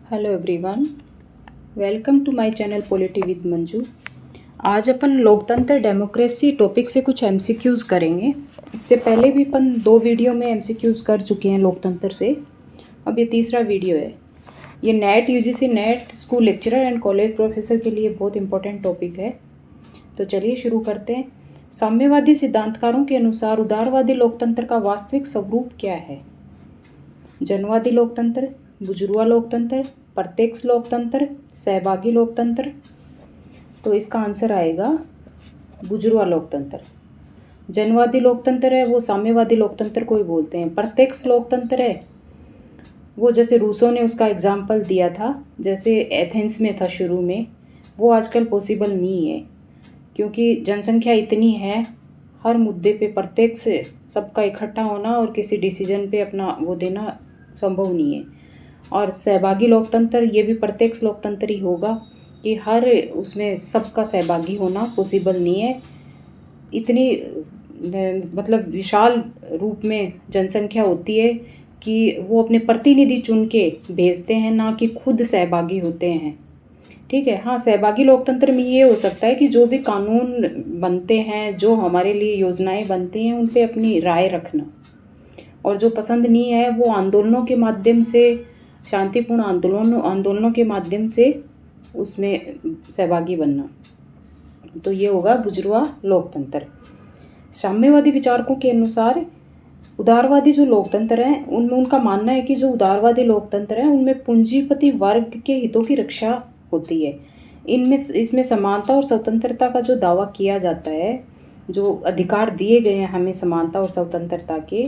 Hello everyone, welcome to my channel polity with Manju. आज अपन लोकतंत्र डेमोक्रेसी टॉपिक से कुछ एमसीक्यूज़ करेंगे। इससे पहले भी अपन 2 वीडियो में एमसीक्यूज़ कर चुके हैं लोकतंत्र से। अब ये तीसरा वीडियो है। ये net UGC net school lecturer and college professor के लिए बहुत इंपॉर्टेंट टॉपिक है। तो चलिए शुरू करते हैं। साम्यवादी सिद्धांतकारों के अनुसार उदारवादी लोकतंत्र का वास्तविक स्वरूप क्या है? जनवादी लोकतंत्र, बुजुर्गा लोकतंत्र, प्रत्यक्ष लोकतंत्र, सहभागी लोकतंत्र। तो इसका आंसर आएगा बुजुर्गा लोकतंत्र। जनवादी लोकतंत्र है वो साम्यवादी लोकतंत्र को ही बोलते हैं। प्रत्यक्ष लोकतंत्र है वो, जैसे रूसो ने उसका एग्जाम्पल दिया था, जैसे एथेंस में था शुरू में, वो आजकल पॉसिबल नहीं है क्योंकि जनसंख्या इतनी है। हर मुद्दे पे प्रत्यक्ष सबका इकट्ठा होना और किसी डिसीजन पे अपना वो देना संभव नहीं है। और सहभागी लोकतंत्र ये भी प्रत्यक्ष लोकतंत्र ही होगा कि हर उसमें सबका सहभागी होना पॉसिबल नहीं है। इतनी मतलब विशाल रूप में जनसंख्या होती है कि वो अपने प्रतिनिधि चुन के भेजते हैं, ना कि खुद सहभागी होते हैं। ठीक है। हाँ, सहभागी लोकतंत्र में ये हो सकता है कि जो भी कानून बनते हैं, जो हमारे लिए योजनाएं बनती हैं, उन पे अपनी राय रखना, और जो पसंद नहीं है वो आंदोलनों के माध्यम से, शांतिपूर्ण आंदोलनों के माध्यम से उसमें सहभागी बनना। तो ये होगा बुजुर्गा लोकतंत्र। साम्यवादी विचारकों के अनुसार उदारवादी जो लोकतंत्र हैं उनमें उनका मानना है कि जो उदारवादी लोकतंत्र है उनमें पूंजीपति वर्ग के हितों की रक्षा होती है। इसमें समानता और स्वतंत्रता का जो दावा किया जाता है, जो अधिकार दिए गए हैं हमें समानता और स्वतंत्रता के,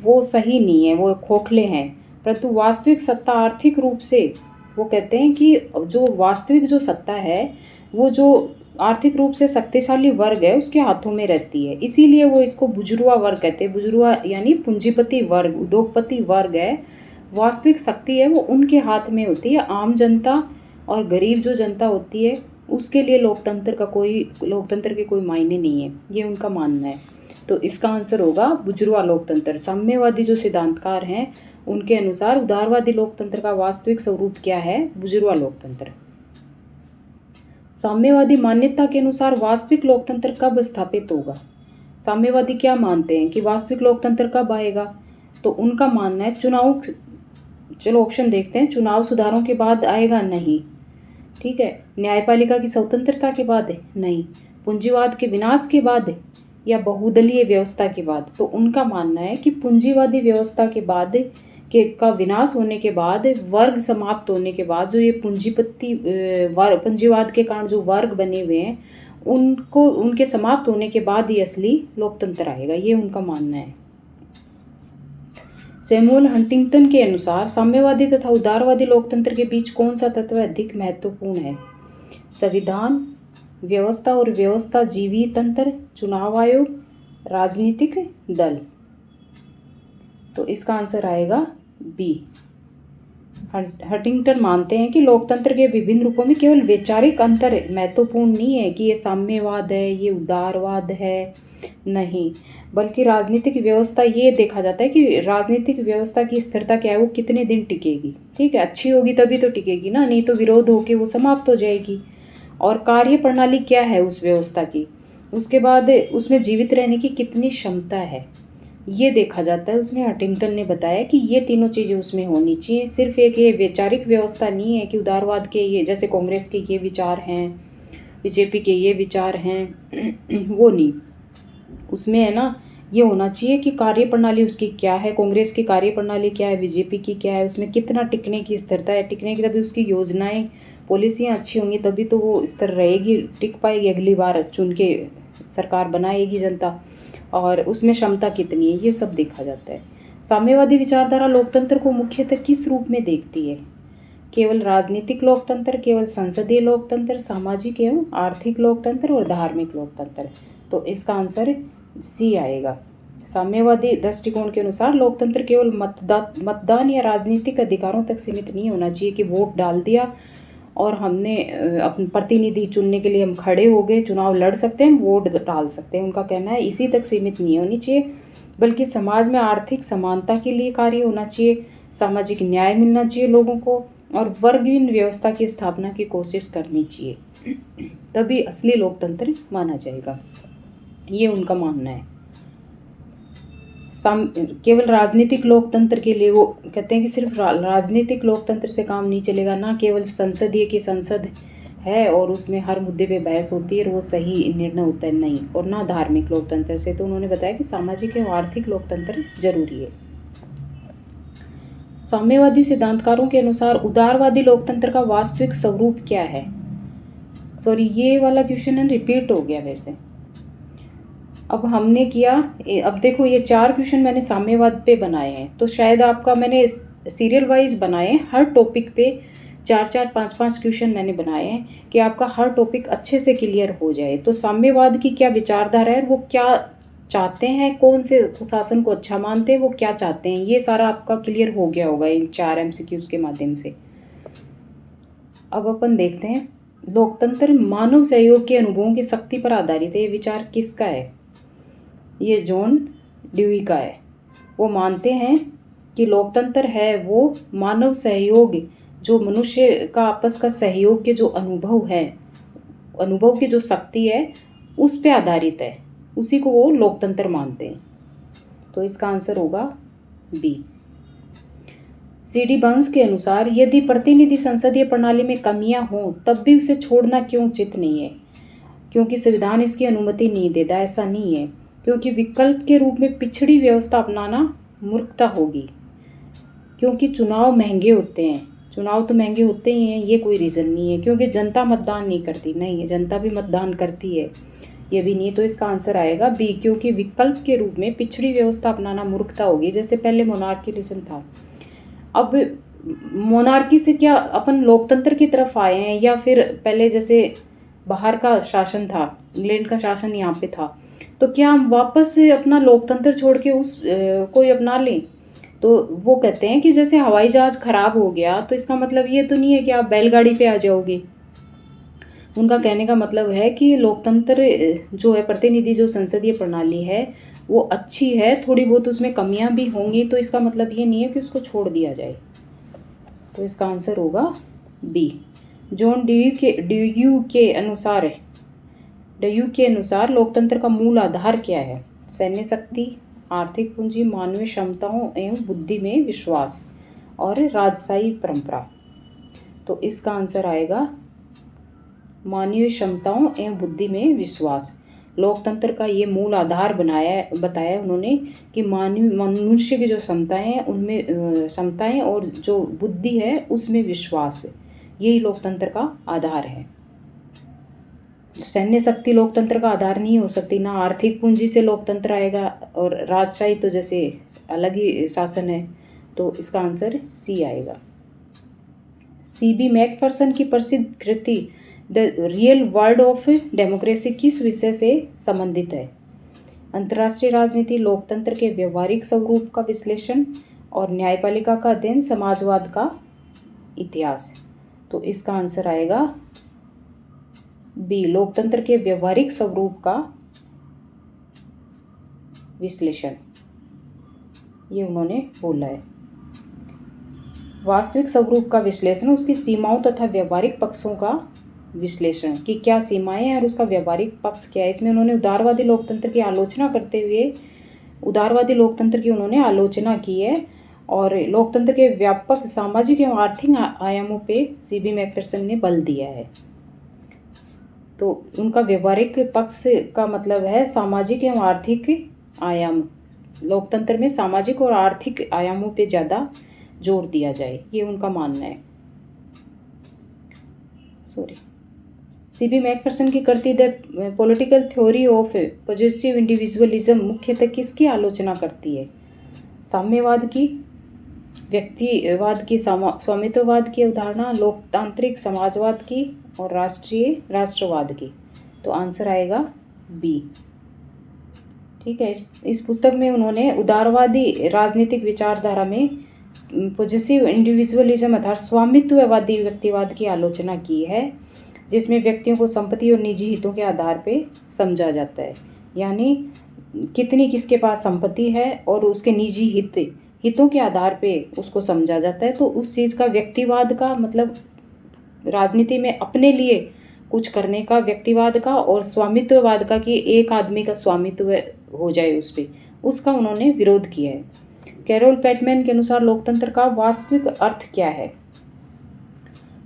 वो सही नहीं है, वो खोखले हैं। परंतु वास्तविक सत्ता आर्थिक रूप से, वो कहते हैं कि जो वास्तविक जो सत्ता है वो जो आर्थिक रूप से शक्तिशाली वर्ग है उसके हाथों में रहती है। इसीलिए वो इसको बुजुर्गा वर्ग कहते हैं। बुजुर्गा यानी पूंजीपति वर्ग, उद्योगपति वर्ग है। वास्तविक शक्ति है वो उनके हाथ में होती है। आम जनता और गरीब जो जनता होती है उसके लिए लोकतंत्र के कोई मायने नहीं है, ये उनका मानना है। तो इसका आंसर होगा बुजुर्गा लोकतंत्र। साम्यवादी जो सिद्धांतकार हैं उनके अनुसार उदारवादी लोकतंत्र का वास्तविक स्वरूप क्या है? बुजुर्गा लोकतंत्र। साम्यवादी मान्यता के अनुसार वास्तविक लोकतंत्र कब स्थापित होगा? साम्यवादी क्या मानते हैं कि वास्तविक लोकतंत्र कब आएगा? तो उनका मानना है चलो ऑप्शन देखते हैं। चुनाव सुधारों के बाद आएगा? नहीं। ठीक है। न्यायपालिका की स्वतंत्रता के बाद? नहीं। पूंजीवाद के विनाश के बाद या बहुदलीय व्यवस्था के बाद? तो उनका मानना है कि पूंजीवादी व्यवस्था के बाद का विनाश होने के बाद, वर्ग समाप्त होने के बाद, जो ये पूंजीवाद के कारण जो वर्ग बने हुए हैं उनके समाप्त होने के बाद ही असली लोकतंत्र आएगा, ये उनका मानना है। सैमुअल हंटिंगटन के अनुसार साम्यवादी तथा उदारवादी लोकतंत्र के बीच कौन सा तत्व अधिक महत्वपूर्ण है? संविधान, व्यवस्था और व्यवस्था जीवी तंत्र, चुनाव आयोग, राजनीतिक दल। तो इसका आंसर आएगा बी। हंटिंगटन मानते हैं कि लोकतंत्र के विभिन्न रूपों में केवल वैचारिक अंतर महत्वपूर्ण नहीं है कि ये साम्यवाद है, ये उदारवाद है, नहीं, बल्कि राजनीतिक व्यवस्था, ये देखा जाता है कि राजनीतिक व्यवस्था की स्थिरता क्या है, वो कितने दिन टिकेगी। ठीक है, अच्छी होगी तभी तो टिकेगी ना, नहीं तो विरोध होके वो समाप्त हो जाएगी। और कार्य प्रणाली क्या है उस व्यवस्था की, उसके बाद उसमें जीवित रहने की कितनी क्षमता है, ये देखा जाता है। उसमें हंटिंगटन ने बताया कि ये तीनों चीज़ें उसमें होनी चाहिए। सिर्फ एक ये वैचारिक व्यवस्था नहीं है कि उदारवाद के ये, जैसे कांग्रेस के ये विचार हैं, बीजेपी के ये विचार हैं, वो नहीं। उसमें है ना, ये होना चाहिए कि कार्य प्रणाली उसकी क्या है, कांग्रेस की कार्य प्रणाली क्या है, बीजेपी की क्या है, उसमें कितना टिकने की स्थिरता है, टिकने की, तभी उसकी योजनाएं पॉलिसियाँ अच्छी होंगी, तभी तो वो स्थिर रहेगी, टिक पाएगी, अगली बार चुन के सरकार बनाएगी जनता, और उसमें क्षमता कितनी है, ये सब देखा जाता है। साम्यवादी विचारधारा लोकतंत्र को मुख्यतः किस रूप में देखती है? केवल राजनीतिक लोकतंत्र, केवल संसदीय लोकतंत्र, सामाजिक एवं आर्थिक लोकतंत्र और धार्मिक लोकतंत्र। तो इसका आंसर सी आएगा। साम्यवादी दृष्टिकोण के अनुसार लोकतंत्र केवल मतदान या राजनीतिक अधिकारों तक सीमित नहीं होना चाहिए कि वोट डाल दिया और हमने अपने प्रतिनिधि चुनने के लिए हम खड़े हो गए, चुनाव लड़ सकते हैं, वोट डाल सकते हैं। उनका कहना है इसी तक सीमित नहीं होनी चाहिए, बल्कि समाज में आर्थिक समानता के लिए कार्य होना चाहिए, सामाजिक न्याय मिलना चाहिए लोगों को, और वर्गहीन व्यवस्था की स्थापना की कोशिश करनी चाहिए, तभी असली लोकतंत्र माना जाएगा। ये उनका मानना है। केवल राजनीतिक लोकतंत्र के लिए वो कहते हैं कि सिर्फ राजनीतिक लोकतंत्र से काम नहीं चलेगा, ना केवल संसदीय की संसद है और उसमें हर मुद्दे पे बहस होती है और वो सही निर्णय होता है, नहीं, और ना धार्मिक लोकतंत्र से। तो उन्होंने बताया कि सामाजिक एवं आर्थिक लोकतंत्र जरूरी है। साम्यवादी सिद्धांतकारों के अनुसार उदारवादी लोकतंत्र का वास्तविक स्वरूप क्या है? सॉरी, ये वाला क्वेश्चन है रिपीट हो गया मेरे से। अब हमने किया, अब देखो ये 4 क्वेश्चन मैंने साम्यवाद पे बनाए हैं, तो शायद आपका मैंने सीरियल वाइज बनाए, हर टॉपिक पे 4-4, 5-5 क्वेश्चन मैंने बनाए हैं कि आपका हर टॉपिक अच्छे से क्लियर हो जाए। तो साम्यवाद की क्या विचारधारा है, वो क्या चाहते हैं, कौन से शासन को अच्छा मानते हैं, वो क्या चाहते हैं, ये सारा आपका क्लियर हो गया होगा इन 4 MCQs के माध्यम से। अब अपन देखते हैं, लोकतंत्र मानव सहयोग के अनुभवों की शक्ति पर आधारित है। ये विचार किसका है? ये जॉन ड्यूई का है। वो मानते हैं कि लोकतंत्र है वो मानव सहयोग, जो मनुष्य का आपस का सहयोग के जो अनुभव है, अनुभव की जो शक्ति है, उस पे आधारित है, उसी को वो लोकतंत्र मानते हैं। तो इसका आंसर होगा बी। CD बंस के अनुसार यदि प्रतिनिधि संसदीय प्रणाली में कमियां हों तब भी उसे छोड़ना क्यों उचित नहीं है? क्योंकि संविधान इसकी अनुमति नहीं देता, ऐसा नहीं है। क्योंकि विकल्प के रूप में पिछड़ी व्यवस्था अपनाना मूर्खता होगी। क्योंकि चुनाव महंगे होते हैं, चुनाव तो महंगे होते ही हैं, ये कोई रीज़न नहीं है। क्योंकि जनता मतदान नहीं करती, नहीं है, जनता भी मतदान करती है, ये भी नहीं है। तो इसका आंसर आएगा बी, क्योंकि विकल्प के रूप में पिछड़ी व्यवस्था अपनाना मूर्खता होगी। जैसे पहले मोनार्किज्म था, अब मोनार्की से क्या अपन लोकतंत्र की तरफ आए हैं, या फिर पहले जैसे बाहर का शासन था, इंग्लैंड का शासन यहाँ पे था, तो क्या हम वापस से अपना लोकतंत्र छोड़ के उस कोई अपना लें? तो वो कहते हैं कि जैसे हवाई जहाज़ खराब हो गया तो इसका मतलब ये तो नहीं है कि आप बैलगाड़ी पे आ जाओगे। उनका कहने का मतलब है कि लोकतंत्र जो है, प्रतिनिधि जो संसदीय प्रणाली है, वो अच्छी है, थोड़ी बहुत उसमें कमियां भी होंगी, तो इसका मतलब ये नहीं है कि उसको छोड़ दिया जाए। तो इसका आंसर होगा बी। जॉन ड्यूई के अनुसार लोकतंत्र का मूल आधार क्या है? सैन्य शक्ति, आर्थिक पूंजी, मानवीय क्षमताओं एवं बुद्धि में विश्वास और राजशाही परंपरा। तो इसका आंसर आएगा मानवीय क्षमताओं एवं बुद्धि में विश्वास। लोकतंत्र का ये मूल आधार बताया उन्होंने कि मनुष्य की जो क्षमताएं हैं, उनमें क्षमताएं और जो बुद्धि है उसमें विश्वास, यही लोकतंत्र का आधार है। सैन्य शक्ति लोकतंत्र का आधार नहीं हो सकती, ना आर्थिक पूंजी से लोकतंत्र आएगा, और राजशाही तो जैसे अलग ही शासन है। तो इसका आंसर सी आएगा। CB मैकफर्सन की प्रसिद्ध कृति the real world of democracy किस विषय से संबंधित है? अंतर्राष्ट्रीय राजनीति, लोकतंत्र के व्यवहारिक स्वरूप का विश्लेषण और न्यायपालिका का अध्ययन, समाजवाद का इतिहास। तो इसका आंसर आएगा बी, लोकतंत्र के व्यवहारिक स्वरूप का विश्लेषण, ये उन्होंने बोला है। वास्तविक स्वरूप का विश्लेषण, उसकी सीमाओं तथा व्यवहारिक पक्षों का विश्लेषण कि क्या सीमाएं हैं और उसका व्यवहारिक पक्ष क्या है। इसमें उन्होंने उदारवादी लोकतंत्र की आलोचना करते हुए उदारवादी लोकतंत्र की उन्होंने आलोचना की है, और लोकतंत्र के व्यापक सामाजिक एवं आर्थिक आयामों पे CB मैकफर्सन ने बल दिया है। तो उनका व्यवहारिक पक्ष का मतलब है सामाजिक एवं आर्थिक आयाम, लोकतंत्र में सामाजिक और आर्थिक आयामों पे ज़्यादा जोर दिया जाए, ये उनका मानना है। CB मैकफर्सन की कृति the political theory of positive individualism मुख्यतः किसकी आलोचना करती है? साम्यवाद की, व्यक्तिवाद की, स्वामित्ववाद की अवधारणा, लोकतांत्रिक समाजवाद की, और राष्ट्रवाद की। तो आंसर आएगा बी। ठीक है, इस पुस्तक में उन्होंने उदारवादी राजनीतिक विचारधारा में पॉजिटिव इंडिविजुअलिज्म अर्थात स्वामित्ववादी व्यक्तिवाद की आलोचना की है, जिसमें व्यक्तियों को संपत्ति और निजी हितों के आधार पे समझा जाता है। यानी कितनी किसके पास संपत्ति है और उसके निजी हितों के आधार पे उसको समझा जाता है। तो उस चीज़ का व्यक्तिवाद का मतलब राजनीति में अपने लिए कुछ करने का व्यक्तिवाद का और स्वामित्ववाद का कि एक आदमी का स्वामित्व हो जाए उस पर, उसका उन्होंने विरोध किया है। कैरोल पेटमैन के अनुसार लोकतंत्र का वास्तविक अर्थ क्या है?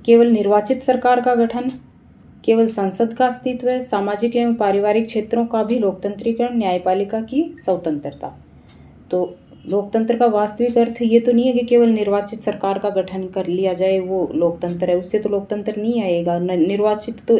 केवल निर्वाचित सरकार का गठन, केवल संसद का अस्तित्व, सामाजिक एवं पारिवारिक क्षेत्रों का भी लोकतंत्रीकरण, न्यायपालिका की स्वतंत्रता। तो लोकतंत्र का वास्तविक अर्थ ये तो नहीं है कि केवल निर्वाचित सरकार का गठन कर लिया जाए वो लोकतंत्र है, उससे तो लोकतंत्र नहीं आएगा। निर्वाचित तो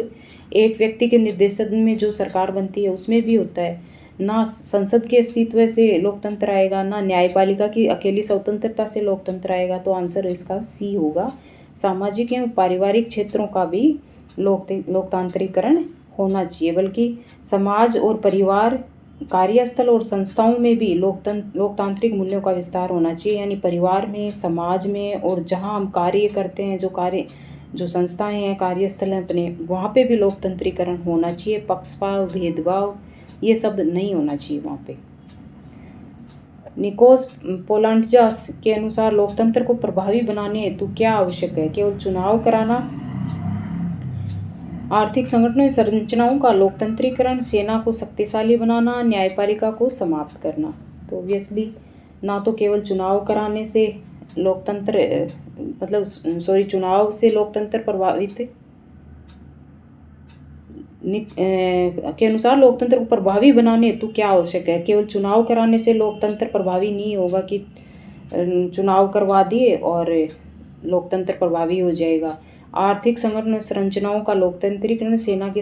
एक व्यक्ति के निर्देशन में जो सरकार बनती है उसमें भी होता है। ना संसद के अस्तित्व से लोकतंत्र आएगा, ना न्यायपालिका की अकेली स्वतंत्रता से लोकतंत्र आएगा। तो आंसर इसका सी होगा। सामाजिक एवं पारिवारिक क्षेत्रों का भी लोकतांत्रिकरण होना चाहिए, बल्कि समाज और परिवार, कार्यस्थल और संस्थाओं में भी लोकतांत्रिक मूल्यों का विस्तार होना चाहिए। यानी परिवार में, समाज में और जहां हम कार्य करते हैं, जो संस्थाएं हैं, कार्यस्थल हैं अपने, वहाँ पे भी लोकतंत्रीकरण होना चाहिए। पक्षपात, भेदभाव ये सब नहीं होना चाहिए वहाँ पे। निकोस पोलांडजास के अनुसार लोकतंत्र को प्रभावी बनाने हेतु क्या आवश्यक है? केवल चुनाव कराना, आर्थिक संगठनों या संरचनाओं का लोकतंत्रीकरण, सेना को शक्तिशाली बनाना, न्यायपालिका को समाप्त करना। तो ऑब्वियसली ना तो केवल चुनाव कराने से लोकतंत्र चुनाव से लोकतंत्र प्रभावित के अनुसार लोकतंत्र को प्रभावी बनाने हेतु क्या आवश्यक है? केवल चुनाव कराने से लोकतंत्र प्रभावी नहीं होगा कि चुनाव करवा दिए और लोकतंत्र प्रभावी हो जाएगा। आर्थिक संगठन संरचनाओं का लोकतंत्रीकरण, सेना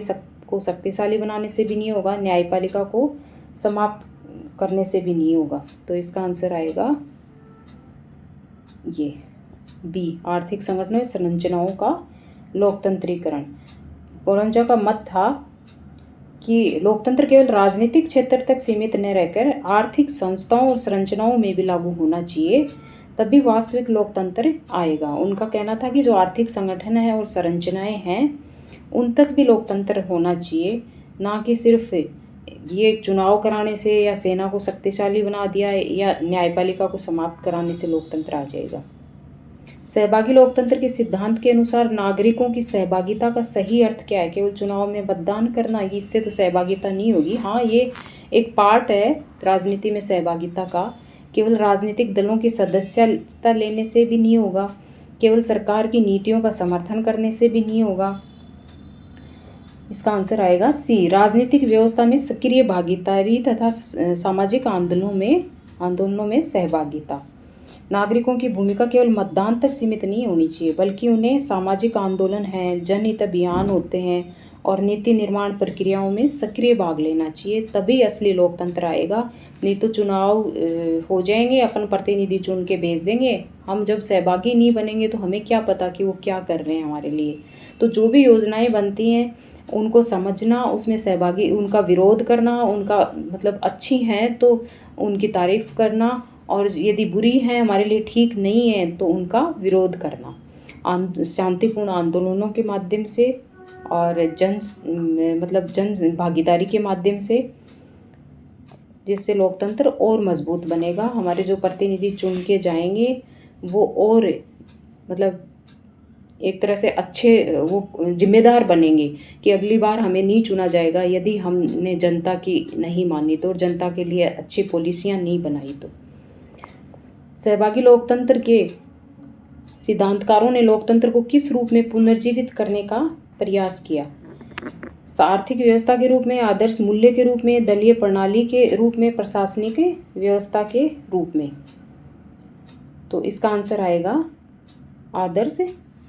को शक्तिशाली बनाने से भी नहीं होगा, न्यायपालिका को समाप्त करने से भी नहीं होगा। तो इसका आंसर आएगा ये बी, आर्थिक संगठनों संरचनाओं का लोकतंत्रीकरण। पोलंजा का मत था कि लोकतंत्र केवल राजनीतिक क्षेत्र तक सीमित न रहकर आर्थिक संस्थाओं और संरचनाओं में भी लागू होना चाहिए, तभी वास्तविक लोकतंत्र आएगा। उनका कहना था कि जो आर्थिक संगठन है और संरचनाएं हैं उन तक भी लोकतंत्र होना चाहिए, ना कि सिर्फ ये चुनाव कराने से या सेना को शक्तिशाली बना दिया या न्यायपालिका को समाप्त कराने से लोकतंत्र आ जाएगा। सहभागी लोकतंत्र के सिद्धांत के अनुसार नागरिकों की सहभागिता का सही अर्थ क्या है? केवल चुनाव में मतदान करना, इससे तो सहभागिता नहीं होगी। हाँ, ये एक पार्ट है राजनीति में सहभागिता का। केवल राजनीतिक दलों की सदस्यता लेने से भी नहीं होगा, केवल सरकार की नीतियों का समर्थन करने से भी नहीं होगा। इसका आंसर आएगा सी, राजनीतिक व्यवस्था में सक्रिय भागीदारी तथा सामाजिक आंदोलनों में सहभागिता। नागरिकों की भूमिका केवल मतदान तक सीमित नहीं होनी चाहिए, बल्कि उन्हें सामाजिक आंदोलन हैं, जनहित अभियान होते हैं और नीति निर्माण प्रक्रियाओं में सक्रिय भाग लेना चाहिए, तभी असली लोकतंत्र आएगा। नहीं तो चुनाव हो जाएंगे, अपन प्रतिनिधि चुन के भेज देंगे, हम जब सहभागी नहीं बनेंगे तो हमें क्या पता कि वो क्या कर रहे हैं हमारे लिए। तो जो भी योजनाएं बनती हैं उनको समझना, उसमें सहभागी, उनका विरोध करना, उनका मतलब अच्छी हैं तो उनकी तारीफ करना, और यदि बुरी है, हमारे लिए ठीक नहीं है, तो उनका विरोध करना शांतिपूर्ण आंदोलनों के माध्यम से और जन भागीदारी के माध्यम से, जिससे लोकतंत्र और मजबूत बनेगा। हमारे जो प्रतिनिधि चुन के जाएंगे वो और मतलब एक तरह से अच्छे वो जिम्मेदार बनेंगे कि अगली बार हमें नहीं चुना जाएगा यदि हमने जनता की नहीं मानी तो, और जनता के लिए अच्छी पॉलिसियां नहीं बनाई तो। सहभागी लोकतंत्र के सिद्धांतकारों ने लोकतंत्र को किस रूप में पुनर्जीवित करने का प्रयास किया? आर्थिक व्यवस्था के रूप में, आदर्श मूल्य के रूप में, दलीय प्रणाली के रूप में, प्रशासनिक व्यवस्था के रूप में। तो इसका आंसर आएगा आदर्श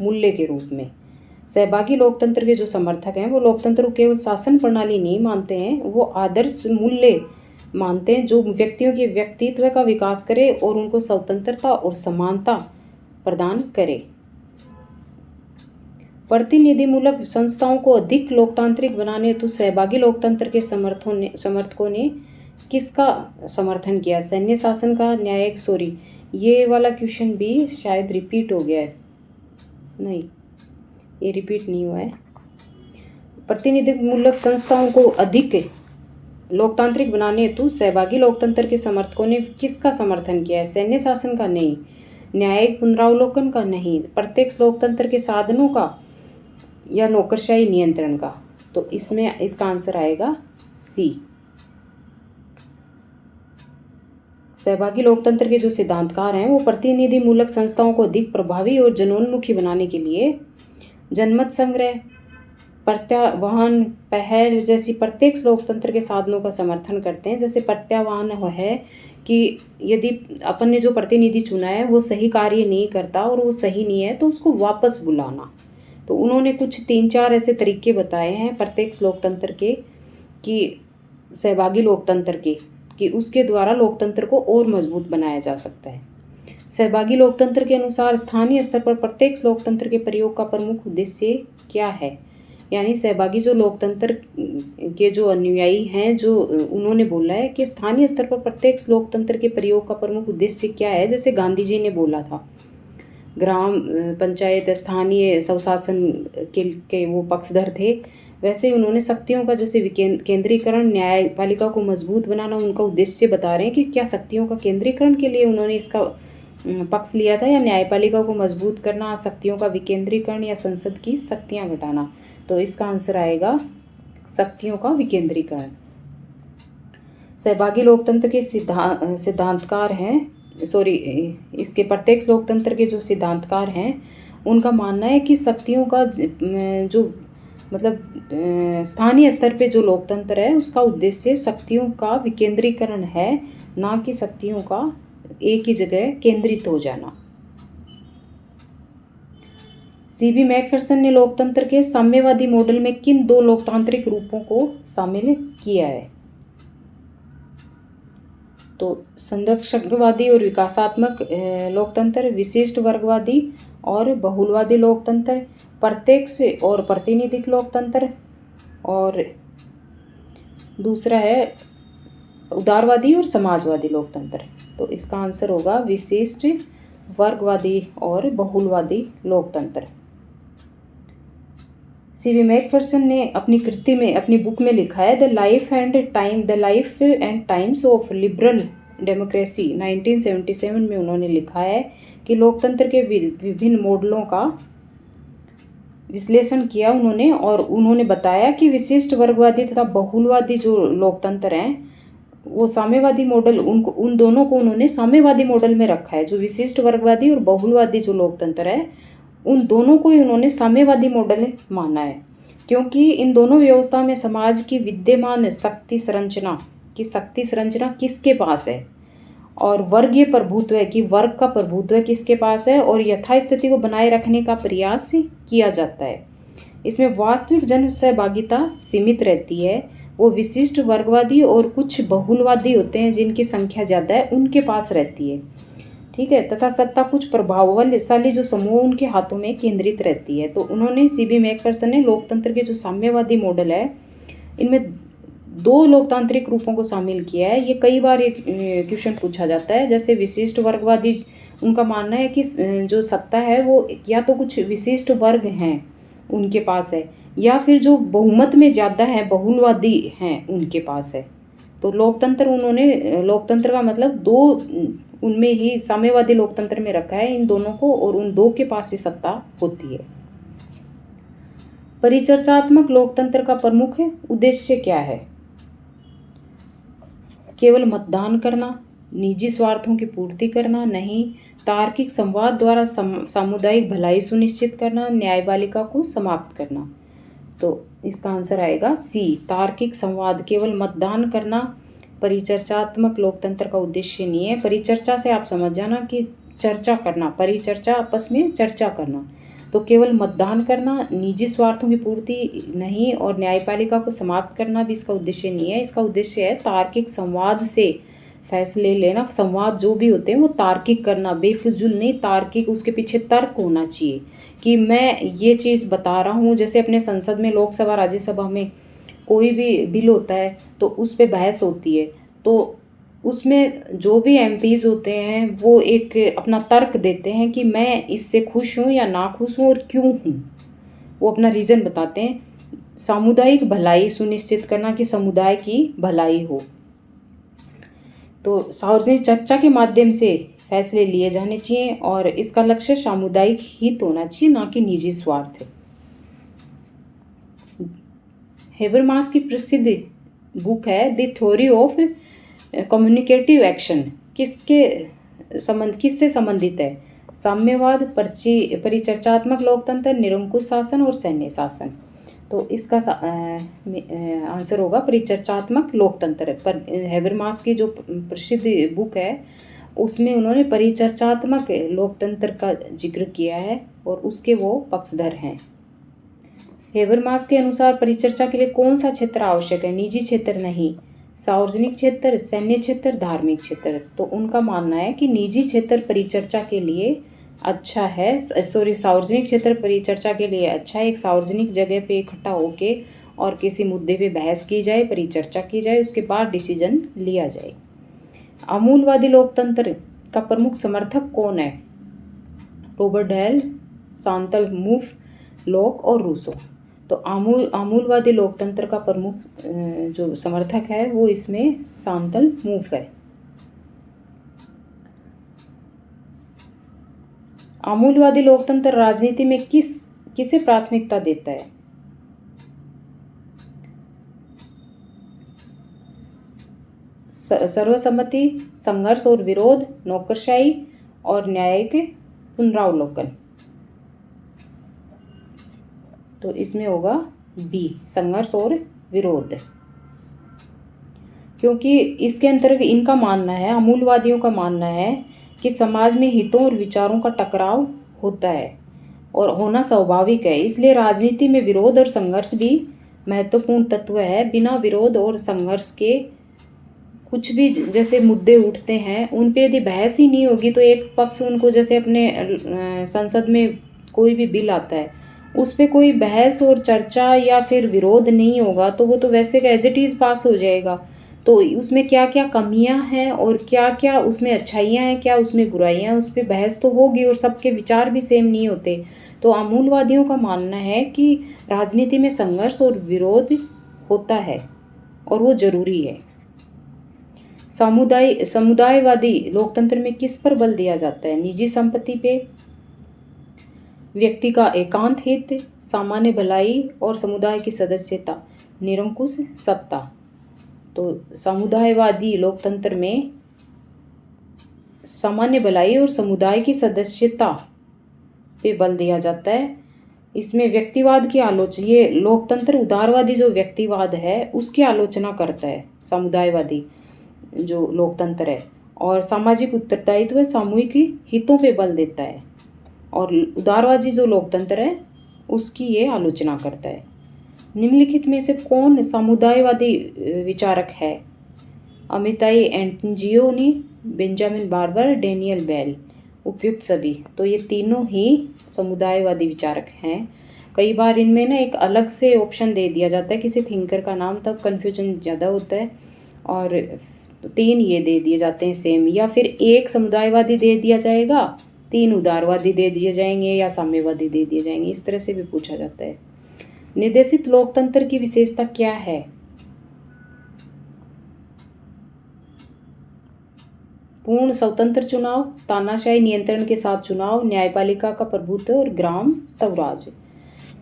मूल्य के रूप में। सहभागी लोकतंत्र के जो समर्थक हैं वो लोकतंत्र को केवल शासन प्रणाली नहीं मानते हैं, वो आदर्श मूल्य मानते हैं जो व्यक्तियों के व्यक्तित्व का विकास करे और उनको स्वतंत्रता और समानता प्रदान करे। प्रतिनिधिमूलक संस्थाओं को अधिक लोकतांत्रिक बनाने हेतु सहभागी लोकतंत्र के समर्थकों ने किसका समर्थन किया? सैन्य शासन का, न्यायिक, सॉरी ये वाला क्वेश्चन भी शायद रिपीट हो गया है, नहीं ये रिपीट नहीं हुआ है। प्रतिनिधिमूलक संस्थाओं को अधिक लोकतांत्रिक बनाने हेतु सहभागी लोकतंत्र के समर्थकों ने किसका समर्थन किया है? सैन्य शासन का नहीं, न्यायिक पुनरावलोकन का नहीं, प्रत्यक्ष लोकतंत्र के साधनों का, या नौकरशाही नियंत्रण का। तो इसमें इसका आंसर आएगा सी। सहभागी लोकतंत्र के जो सिद्धांतकार हैं वो प्रतिनिधि मूलक संस्थाओं को अधिक प्रभावी और जनोन्मुखी बनाने के लिए जनमत संग्रह, प्रत्यावाहन, पहल जैसी प्रत्यक्ष लोकतंत्र के साधनों का समर्थन करते हैं। जैसे प्रत्यावाहन है कि यदि अपन ने जो प्रतिनिधि चुना है वो सही कार्य नहीं करता और वो सही नहीं है तो उसको वापस बुलाना। तो उन्होंने कुछ 3-4 ऐसे तरीके बताए हैं प्रत्यक्ष लोकतंत्र के, कि सहभागी लोकतंत्र के, कि उसके द्वारा लोकतंत्र को और मजबूत बनाया जा सकता है। सहभागी लोकतंत्र के अनुसार स्थानीय स्तर पर प्रत्यक्ष लोकतंत्र के प्रयोग का प्रमुख उद्देश्य क्या है? यानी सहभागी जो लोकतंत्र के जो अनुयायी हैं, जो उन्होंने बोला है कि स्थानीय स्तर पर प्रत्यक्ष लोकतंत्र के प्रयोग का प्रमुख उद्देश्य क्या है। जैसे गांधी जी ने बोला था, ग्राम पंचायत, स्थानीय स्वशासन के वो पक्षधर थे। वैसे ही उन्होंने शक्तियों का जैसे केंद्रीकरण, न्यायपालिका को मजबूत बनाना उनका उद्देश्य बता रहे हैं कि क्या शक्तियों का केंद्रीकरण के लिए उन्होंने इसका पक्ष लिया था, या न्यायपालिका को मजबूत करना, शक्तियों का विकेंद्रीकरण, या संसद की शक्तियां घटाना। तो इसका आंसर आएगा शक्तियों का विकेंद्रीकरण। सहभागी लोकतंत्र के सिद्धांतकार हैं, इसके प्रत्यक्ष लोकतंत्र के जो सिद्धांतकार हैं उनका मानना है कि शक्तियों का जो मतलब स्थानीय स्तर पे जो लोकतंत्र है उसका उद्देश्य शक्तियों का विकेंद्रीकरण है, ना कि शक्तियों का एक ही जगह केंद्रित हो जाना। सीबी मैकफिरसन ने लोकतंत्र के साम्यवादी मॉडल में किन 2 लोकतांत्रिक रूपों को शामिल किया है? तो संरक्षकवादी और विकासात्मक लोकतंत्र, विशिष्ट वर्गवादी और बहुलवादी लोकतंत्र, प्रत्यक्ष और प्रातिनिधिक लोकतंत्र, और दूसरा है उदारवादी और समाजवादी लोकतंत्र। तो इसका आंसर होगा विशिष्ट वर्गवादी और बहुलवादी लोकतंत्र। सीबी मैकफिरसन ने अपनी कृति में, अपनी बुक में लिखा है the life and times of liberal democracy 1977 में उन्होंने लिखा है कि लोकतंत्र के विभिन्न मॉडलों का विश्लेषण किया उन्होंने, और उन्होंने बताया कि विशिष्ट वर्गवादी तथा बहुलवादी जो लोकतंत्र हैं वो साम्यवादी मॉडल, उन दोनों को उन्होंने साम्यवादी मॉडल में रखा है। जो विशिष्ट वर्गवादी और बहुलवादी जो लोकतंत्र है उन दोनों को ही उन्होंने साम्यवादी मॉडल माना है, क्योंकि इन दोनों व्यवस्था में समाज की विद्यमान शक्ति संरचना किसके पास है, और वर्गीय प्रभुत्व है कि वर्ग का प्रभुत्व किसके पास है, और यथास्थिति को बनाए रखने का प्रयास किया जाता है। इसमें वास्तविक जन सहभागिता सीमित रहती है। वो विशिष्ट वर्गवादी और कुछ बहुलवादी होते हैं जिनकी संख्या ज़्यादा है, उनके पास रहती है, ठीक है, तथा सत्ता कुछ प्रभावशाली जो समूह उनके हाथों में केंद्रित रहती है। तो उन्होंने सीबी मैकफिरसन ने लोकतंत्र के जो साम्यवादी मॉडल है इनमें 2 लोकतांत्रिक रूपों को शामिल किया है। ये कई बार एक क्वेश्चन पूछा जाता है। जैसे विशिष्ट वर्गवादी, उनका मानना है कि जो सत्ता है वो या तो कुछ विशिष्ट वर्ग हैं उनके पास है, या फिर जो बहुमत में ज़्यादा है बहुलवादी हैं उनके पास है। तो लोकतंत्र का मतलब 2 उनमें ही साम्यवादी लोकतंत्र में रखा है इन दोनों को, और उन 2 के पास ही सत्ता होती है। परिचर्चात्मक लोकतंत्र का प्रमुख उद्देश्य क्या है? केवल मतदान करना, निजी स्वार्थों की पूर्ति करना नहीं, तार्किक संवाद द्वारा सामुदायिक भलाई सुनिश्चित करना, न्यायपालिका को समाप्त करना। तो इसका आंसर आएगा सी, तार्किक संवाद। केवल मतदान करना परिचर्चात्मक लोकतंत्र का उद्देश्य नहीं है। परिचर्चा से आप समझ जाना कि चर्चा करना, परिचर्चा आपस में चर्चा करना। तो केवल मतदान करना, निजी स्वार्थों की पूर्ति नहीं, और न्यायपालिका को समाप्त करना भी इसका उद्देश्य नहीं है। इसका उद्देश्य है तार्किक संवाद से फैसले लेना। संवाद जो भी होते हैं वो तार्किक करना, बेफिजूल नहीं, तार्किक, उसके पीछे तर्क होना चाहिए कि मैं ये चीज़ बता रहा हूँ। जैसे अपने संसद में, लोकसभा राज्यसभा में कोई भी बिल होता है तो उस पर बहस होती है, तो उसमें जो भी एमपीज होते हैं वो एक अपना तर्क देते हैं कि मैं इससे खुश हूँ या ना खुश हूँ और क्यों हूँ, वो अपना रीज़न बताते हैं। सामुदायिक भलाई सुनिश्चित करना कि समुदाय की भलाई हो। तो सार्वजनिक चर्चा के माध्यम से फैसले लिए जाने चाहिए और इसका लक्ष्य सामुदायिक हित होना चाहिए, ना कि निजी स्वार्थ। हेबरमास की प्रसिद्ध बुक है the theory of communicative action. किससे संबंधित है? साम्यवाद, परिचर्चात्मक लोकतंत्र, निरंकुश शासन और सैन्य शासन। तो इसका आंसर होगा परिचर्चात्मक लोकतंत्र। पर हेबरमास की जो प्रसिद्ध बुक है उसमें उन्होंने परिचर्चात्मक लोकतंत्र का जिक्र किया है और उसके वो पक्षधर हैं। हेबरमास के अनुसार परिचर्चा के लिए कौन सा क्षेत्र आवश्यक है? निजी क्षेत्र नहीं, सार्वजनिक क्षेत्र, सैन्य क्षेत्र, धार्मिक क्षेत्र। तो उनका मानना है कि निजी क्षेत्र परिचर्चा के लिए अच्छा है, सार्वजनिक क्षेत्र परिचर्चा के लिए अच्छा है। एक सार्वजनिक जगह पे इकट्ठा होके और किसी मुद्दे पे बहस की जाए, परिचर्चा की जाए, उसके बाद डिसीजन लिया जाए। आमूलवादी लोकतंत्र का प्रमुख समर्थक कौन है? रॉबर्ट डेल, शांतल मूफ, लॉक और रूसो। तो आमूलवादी लोकतंत्र का प्रमुख जो समर्थक है वो इसमें शांतल मूफ है। आमूलवादी लोकतंत्र राजनीति में किसे प्राथमिकता देता है? सर्वसम्मति, संघर्ष और विरोध, नौकरशाही और न्यायिक पुनरावलोकन। तो इसमें होगा बी, संघर्ष और विरोध। क्योंकि इसके अंतर्गत इनका मानना है, आमूलवादियों का मानना है कि समाज में हितों और विचारों का टकराव होता है और होना स्वाभाविक है, इसलिए राजनीति में विरोध और संघर्ष भी महत्वपूर्ण तत्व है। बिना विरोध और संघर्ष के कुछ भी जैसे मुद्दे उठते हैं उन पे यदि बहस ही नहीं होगी तो एक पक्ष उनको, जैसे अपने संसद में कोई भी बिल आता है उस पे कोई बहस और चर्चा या फिर विरोध नहीं होगा तो वो तो वैसे एज इट इज़ पास हो जाएगा। तो उसमें क्या क्या कमियां हैं और क्या क्या उसमें अच्छाइयां हैं, क्या उसमें बुराइयां हैं, उस पर बहस तो होगी और सबके विचार भी सेम नहीं होते। तो आमूलवादियों का मानना है कि राजनीति में संघर्ष और विरोध होता है और वो जरूरी है। समुदायवादी लोकतंत्र में किस पर बल दिया जाता है? निजी संपत्ति पे, व्यक्ति का एकांत हित, सामान्य भलाई और समुदाय की सदस्यता, निरंकुश सत्ता। तो समुदायवादी लोकतंत्र में सामान्य भलाई और समुदाय की सदस्यता पे बल दिया जाता है। इसमें व्यक्तिवाद की आलोचना, ये लोकतंत्र उदारवादी जो व्यक्तिवाद है उसकी आलोचना करता है समुदायवादी जो लोकतंत्र है, और सामाजिक उत्तरदायित्व, सामूहिक हितों पे बल देता है। और उदारवादी जो लोकतंत्र है उसकी ये आलोचना करता है। निम्नलिखित में से कौन समुदायवादी विचारक है? अमिताई एंटोजियोनी, बेंजामिन बार्बर, डेनियल बेल। उपयुक्त सभी। तो ये तीनों ही समुदायवादी विचारक हैं। कई बार इनमें ना एक अलग से ऑप्शन दे दिया जाता है किसी थिंकर का नाम, तब कन्फ्यूजन ज़्यादा होता है, और तीन ये दे दिए जाते हैं सेम, या फिर एक समुदायवादी दे दिया जाएगा, तीन उदारवादी दे दिए जाएंगे या साम्यवादी दे दिए जाएंगे, इस तरह से भी पूछा जाता है। निर्देशित लोकतंत्र की विशेषता क्या है? पूर्ण स्वतंत्र चुनाव, तानाशाही नियंत्रण के साथ चुनाव, न्यायपालिका का प्रभुत्व और ग्राम स्वराज।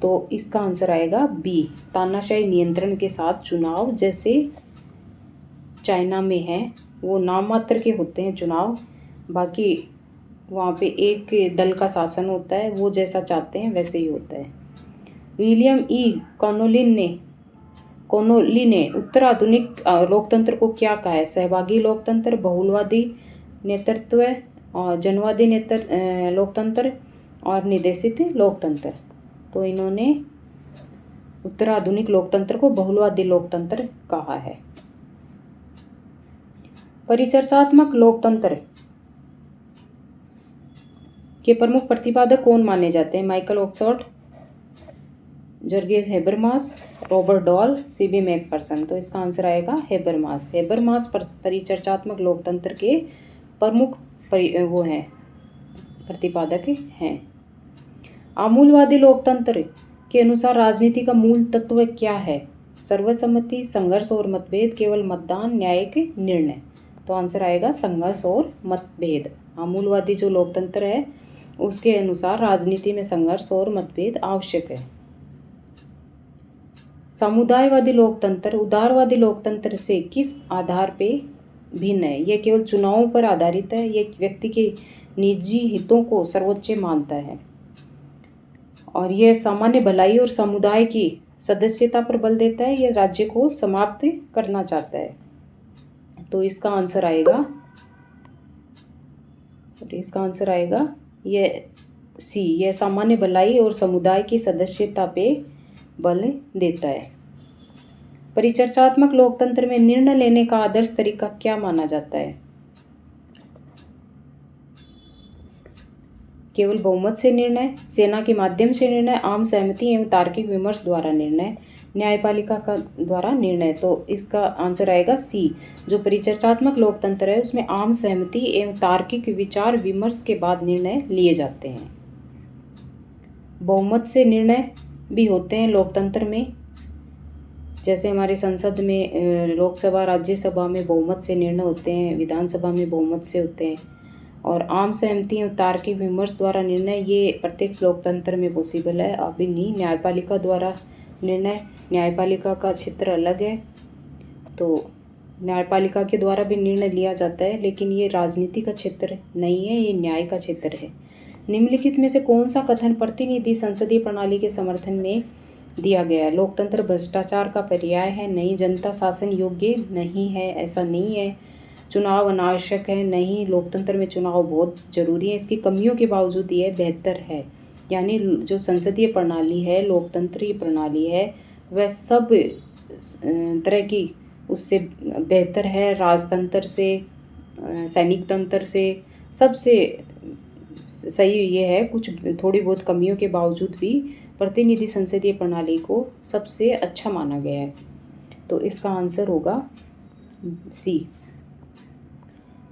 तो इसका आंसर आएगा बी, तानाशाही नियंत्रण के साथ चुनाव। जैसे चाइना में है, वो नाम मात्र के होते हैं चुनाव, बाकी वहाँ पे एक दल का शासन होता है, वो जैसा चाहते हैं वैसे ही होता है। विलियम ई कॉनोली ने उत्तर आधुनिक लोकतंत्र को क्या कहा है? सहभागी लोकतंत्र, बहुलवादी नेतृत्व और जनवादी लोकतंत्र और निर्देशित लोकतंत्र। तो इन्होंने उत्तर आधुनिक लोकतंत्र को बहुलवादी लोकतंत्र कहा है। परिचर्चात्मक लोकतंत्र के प्रमुख प्रतिपादक कौन माने जाते हैं? Michael Oxford, Jurgen Habermas, Robert Dahl, CB Macpherson. तो इसका आंसर आएगा हेबरमास। हेबरमास परिचर्चात्मक लोकतंत्र के प्रमुख वो हैं, प्रतिपादक हैं। आमूलवादी लोकतंत्र के अनुसार राजनीति का मूल तत्व क्या है? सर्वसम्मति, संघर्ष और मतभेद, केवल मतदान, न्यायिक निर्णय। तो आंसर आएगा संघर्ष और मतभेद। मूलवादी जो लोकतंत्र है उसके अनुसार राजनीति में संघर्ष और मतभेद आवश्यक है। समुदायवादी लोकतंत्र उदारवादी लोकतंत्र से किस आधार पे भिन्न है? यह केवल चुनावों पर आधारित है, यह व्यक्ति के निजी हितों को सर्वोच्च मानता है, और यह सामान्य भलाई और समुदाय की सदस्यता पर बल देता है, यह राज्य को समाप्त करना चाहता है। तो इसका आंसर आएगा यह सी, यह सामान्य भलाई और समुदाय की सदस्यता पे बल देता है। परिचर्चात्मक लोकतंत्र में निर्णय लेने का आदर्श तरीका क्या माना जाता है? केवल बहुमत से निर्णय, सेना के माध्यम से निर्णय, आम सहमति एवं तार्किक विमर्श द्वारा निर्णय, न्यायपालिका का द्वारा निर्णय। तो इसका आंसर आएगा सी, जो परिचर्चात्मक लोकतंत्र है उसमें आम सहमति एवं तार्किक विचार विमर्श के बाद निर्णय लिए जाते हैं। बहुमत से निर्णय भी होते हैं लोकतंत्र में, जैसे हमारे संसद में लोकसभा राज्यसभा में बहुमत से निर्णय होते हैं, विधानसभा में बहुमत से होते हैं। और आम सहमति और तार्किक विमर्श द्वारा निर्णय ये प्रत्येक लोकतंत्र में पॉसिबल है, अभी नहीं। न्यायपालिका द्वारा निर्णय, न्यायपालिका का क्षेत्र अलग है, तो न्यायपालिका के द्वारा भी निर्णय लिया जाता है, लेकिन ये राजनीति का क्षेत्र नहीं है, ये न्याय का क्षेत्र है। निम्नलिखित में से कौन सा कथन प्रतिनिधि संसदीय प्रणाली के समर्थन में दिया गया है? लोकतंत्र भ्रष्टाचार का पर्याय है, नहीं। जनता शासन योग्य नहीं है, ऐसा नहीं है। चुनाव अनावश्यक है, नहीं। लोकतंत्र में चुनाव बहुत जरूरी है, इसकी कमियों के बावजूद ये बेहतर है। यानी जो संसदीय प्रणाली है, लोकतंत्रीय प्रणाली है, वह सब तरह की उससे बेहतर है, राजतंत्र से, सैनिक तंत्र से, सबसे सही ये है। कुछ थोड़ी बहुत कमियों के बावजूद भी प्रतिनिधि संसदीय प्रणाली को सबसे अच्छा माना गया है। तो इसका आंसर होगा सी।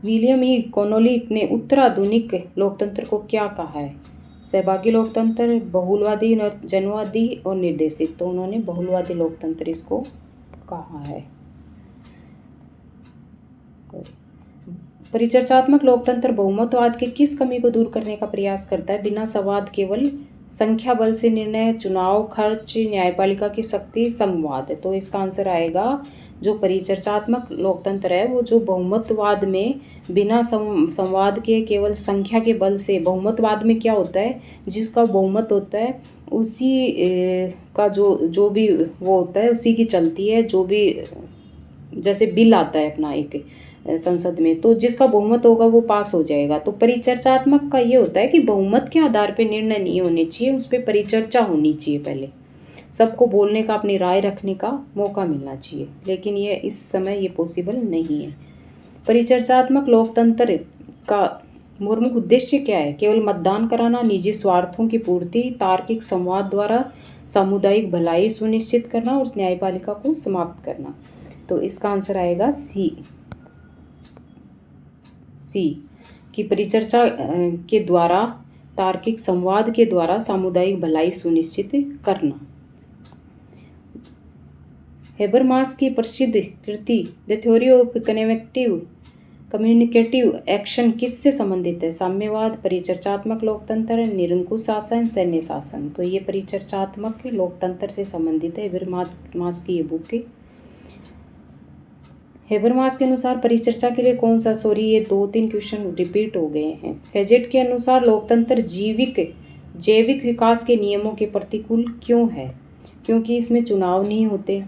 विलियम ई कॉनोली ने उत्तराधुनिक लोकतंत्र को क्या कहा है? सहभागी लोकतंत्र, बहुलवादी, जनवादी और निर्देशित। तो उन्होंने बहुलवादी लोकतंत्र इसको कहा है। परिचर्चात्मक लोकतंत्र बहुमतवाद की किस कमी को दूर करने का प्रयास करता है? बिना संवाद, केवल संख्या बल से निर्णय, चुनाव खर्च, न्यायपालिका की शक्ति, संवाद। तो इसका आंसर आएगा जो परिचर्चात्मक लोकतंत्र है वो जो बहुमतवाद में बिना संवाद के, केवल संख्या के बल से। बहुमतवाद में क्या होता है, जिसका बहुमत होता है उसी का जो भी वो होता है उसी की चलती है। जो भी जैसे बिल आता है अपना एक संसद में, तो जिसका बहुमत होगा वो पास हो जाएगा। तो परिचर्चात्मक का ये होता है कि बहुमत के आधार पे निर्णय नहीं होने चाहिए, उस पर परिचर्चा होनी चाहिए, पहले सबको बोलने का, अपनी राय रखने का मौका मिलना चाहिए। लेकिन ये इस समय ये पॉसिबल नहीं है। परिचर्चात्मक लोकतंत्र का प्रमुख उद्देश्य क्या है? केवल मतदान कराना, निजी स्वार्थों की पूर्ति, तार्किक संवाद द्वारा सामुदायिक भलाई सुनिश्चित करना और न्यायपालिका को समाप्त करना। तो इसका आंसर आएगा सी कि परिचर्चा के द्वारा, तार्किक संवाद के द्वारा सामुदायिक भलाई सुनिश्चित करना। हेबरमास की प्रसिद्ध कृति the theory of communicative action किससे संबंधित है? साम्यवाद, परिचर्चात्मक लोकतंत्र, निरंकुश शासन, सैन्य शासन। तो ये परिचर्चात्मक लोकतंत्र से संबंधित है। हेबरमास की ये बुक है। हेबरमास के अनुसार परिचर्चा के लिए कौन सा, ये 2-3 क्वेश्चन रिपीट हो गए हैं। फेजेट के अनुसार लोकतंत्र जैविक विकास के नियमों के प्रतिकूल क्यों है? क्योंकि इसमें चुनाव नहीं होते,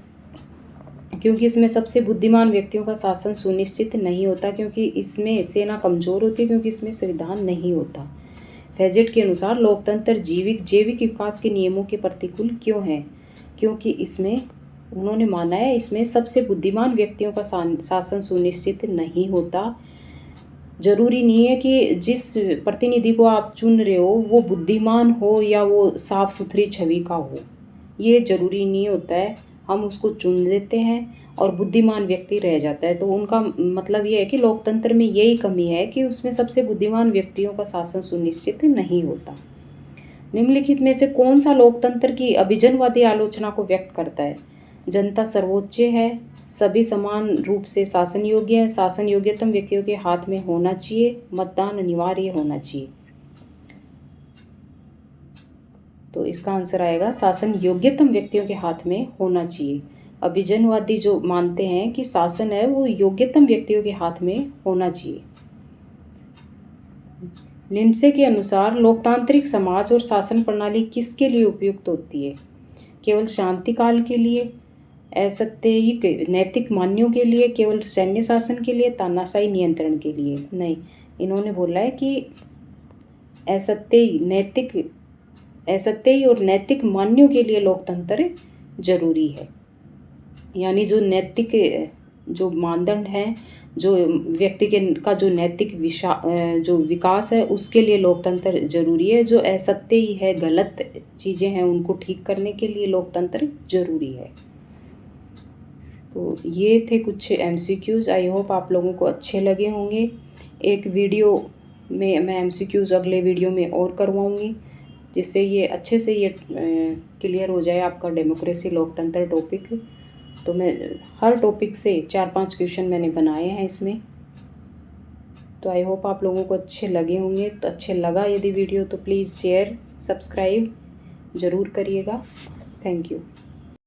क्योंकि इसमें सबसे बुद्धिमान व्यक्तियों का शासन सुनिश्चित नहीं होता, क्योंकि इसमें सेना कमजोर होती है, क्योंकि इसमें संविधान नहीं होता। फेजेट के अनुसार लोकतंत्र जैविक विकास के नियमों के प्रतिकूल क्यों है? क्योंकि इसमें उन्होंने माना है इसमें सबसे बुद्धिमान व्यक्तियों का शासन सुनिश्चित नहीं होता। जरूरी नहीं है कि जिस प्रतिनिधि को आप चुन रहे हो वो बुद्धिमान हो या वो साफ सुथरी छवि का हो, ये जरूरी नहीं होता है। हम उसको चुन लेते हैं और बुद्धिमान व्यक्ति रह जाता है। तो उनका मतलब ये है कि लोकतंत्र में यही कमी है कि उसमें सबसे बुद्धिमान व्यक्तियों का शासन सुनिश्चित नहीं होता। निम्नलिखित में से कौन सा लोकतंत्र की अभिजनवादी आलोचना को व्यक्त करता है? जनता सर्वोच्च है, सभी समान रूप से शासन योग्य है, शासन योग्यतम व्यक्तियों के हाथ में होना चाहिए, मतदान अनिवार्य होना चाहिए। तो इसका आंसर आएगा शासन योग्यतम व्यक्तियों के हाथ में होना चाहिए। अभिजनवादी जो मानते हैं कि शासन है वो योग्यतम व्यक्तियों के हाथ में होना चाहिए। लिंडसे के अनुसार लोकतांत्रिक समाज और शासन प्रणाली किसके लिए उपयुक्त होती है? केवल शांति काल के लिए, असत्य नैतिक मान्यों के लिए, केवल सैन्य शासन के लिए, तानाशाही नियंत्रण के लिए? नहीं, इन्होंने बोला है कि असत्य और नैतिक मान्यों के लिए लोकतंत्र जरूरी है। यानी जो नैतिक जो मानदंड है, जो व्यक्ति का जो नैतिक जो विकास है उसके लिए लोकतंत्र जरूरी है। जो असत्य ही है, गलत चीज़ें हैं, उनको ठीक करने के लिए लोकतंत्र जरूरी है। तो ये थे कुछ MCQs। आई होप आप लोगों को अच्छे लगे होंगे। एक वीडियो में मैं MCQs अगले वीडियो में और करवाऊँगी, जिससे ये अच्छे से ये क्लियर हो जाए आपका डेमोक्रेसी लोकतंत्र टॉपिक। तो मैं हर टॉपिक से 4-5 क्वेश्चन मैंने बनाए हैं इसमें। तो आई होप आप लोगों को अच्छे लगे होंगे। तो अच्छे लगा यदि वीडियो तो प्लीज़ शेयर, सब्सक्राइब ज़रूर करिएगा। Thank you.